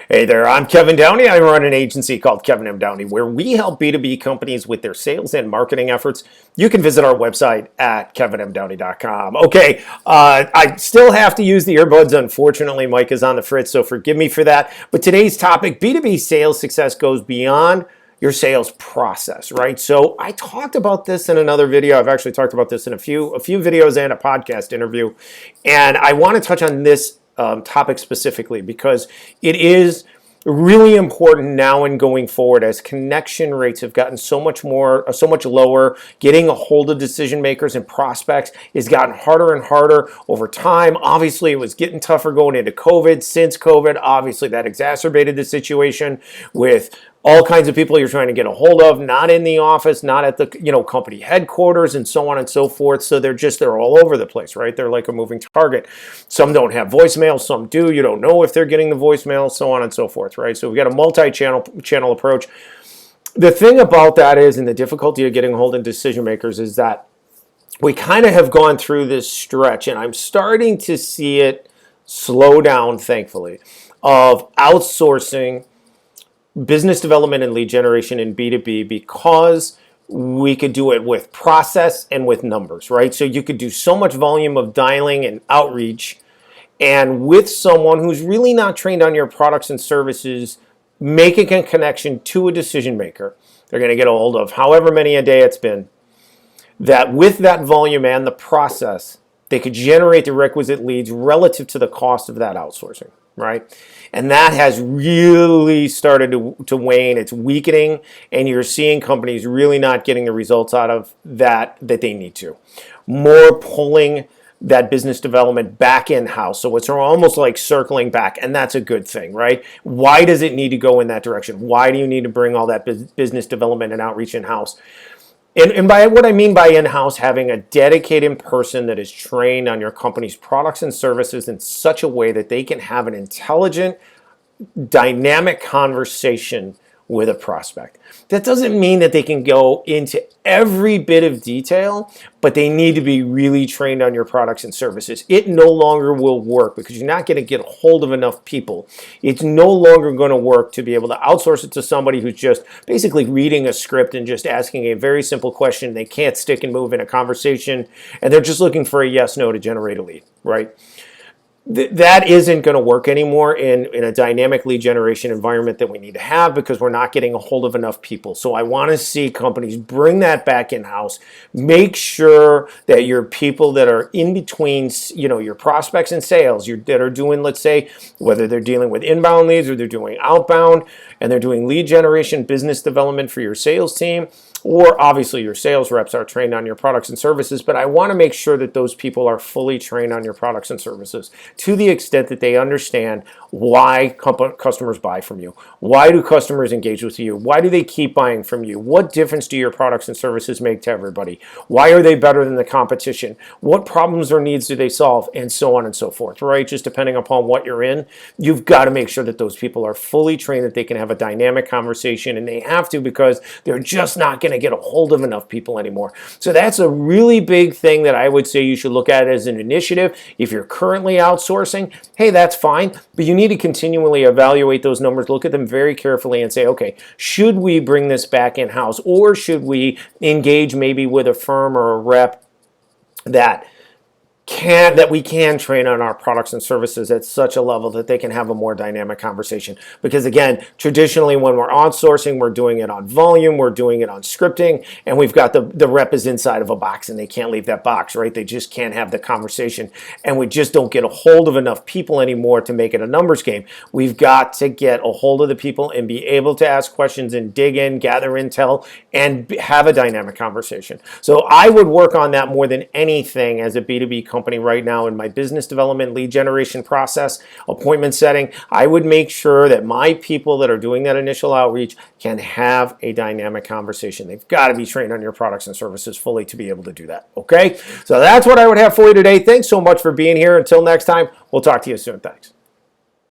Hey there, I'm Kevin Downey. I run an agency called Kevin M. Downey, where we help B2B companies with their sales and marketing efforts. You can visit our website at kevinmdowney.com. Okay, I still have to use the earbuds. Unfortunately, Mike is on the fritz, so forgive me for that. But today's topic, B2B sales success goes beyond your sales process, right? So I talked about this in another video. I've actually talked about this in a few videos and a podcast interview. And I want to touch on this topic specifically because it is really important now and going forward as connection rates have gotten so much lower. Getting a hold of decision makers and prospects has gotten harder and harder over time. Obviously, it was getting tougher going into COVID. Since COVID, obviously that exacerbated the situation with all kinds of people you're trying to get a hold of, not in the office, not at the company headquarters, and so on and so forth. So they're all over the place, right? They're like a moving target. Some don't have voicemail, some do. You don't know if they're getting the voicemail, so on and so forth, right? So we've got a multi-channel approach. The thing about that is, and the difficulty of getting a hold of decision makers is that we kind of have gone through this stretch, and I'm starting to see it slow down, thankfully, of outsourcing business development and lead generation in B2B because we could do it with process and with numbers, right? So you could do so much volume of dialing and outreach, and with someone who's really not trained on your products and services, making a connection to a decision maker. They're going to get a hold of however many a day it's been. That with that volume and the process, they could generate the requisite leads relative to the cost of that outsourcing, right? And that has really started to wane. It's weakening, and you're seeing companies really not getting the results out of that they need to. More pulling that business development back in-house. So it's almost like circling back, and that's a good thing, right? Why does it need to go in that direction? Why do you need to bring all that business development and outreach in-house? And by what I mean by in-house, having a dedicated person that is trained on your company's products and services in such a way that they can have an intelligent, dynamic conversation with a prospect. That doesn't mean that they can go into every bit of detail, but they need to be really trained on your products and services. It no longer will work because you're not going to get a hold of enough people. It's no longer going to work to be able to outsource it to somebody who's just basically reading a script and just asking a very simple question. They can't stick and move in a conversation, and they're just looking for a yes, no to generate a lead, right? That isn't going to work anymore in a dynamic lead generation environment that we need to have because we're not getting a hold of enough people. So I want to see companies bring that back in-house. Make sure that your people that are in between, your prospects and sales, that are doing, let's say, whether they're dealing with inbound leads or they're doing outbound, and they're doing lead generation, business development for your sales team, or obviously your sales reps are trained on your products and services, but I want to make sure that those people are fully trained on your products and services to the extent that they understand why customers buy from you. Why do customers engage with you? Why do they keep buying from you? What difference do your products and services make to everybody? Why are they better than the competition? What problems or needs do they solve? And so on and so forth, right? Just depending upon what you're in, you've got to make sure that those people are fully trained, that they can have a dynamic conversation, and they have to because they're just not going to get a hold of enough people anymore. So that's a really big thing that I would say you should look at as an initiative. If you're currently outsourcing, hey, that's fine, but you need to continually evaluate those numbers, look at them very carefully and say, okay, should we bring this back in-house, or should we engage maybe with a firm or a rep that we can train on our products and services at such a level that they can have a more dynamic conversation. Because again, traditionally when we're outsourcing, we're doing it on volume, we're doing it on scripting, and we've got the rep is inside of a box and they can't leave that box, right? They just can't have the conversation, and we just don't get a hold of enough people anymore to make it a numbers game. We've got to get a hold of the people and be able to ask questions and dig in, gather intel, and have a dynamic conversation. So I would work on that more than anything as a B2B company right now in my business development, lead generation process, appointment setting. I would make sure that my people that are doing that initial outreach can have a dynamic conversation. They've got to be trained on your products and services fully to be able to do that. Okay? So that's what I would have for you today. Thanks so much for being here. Until next time, we'll talk to you soon. Thanks.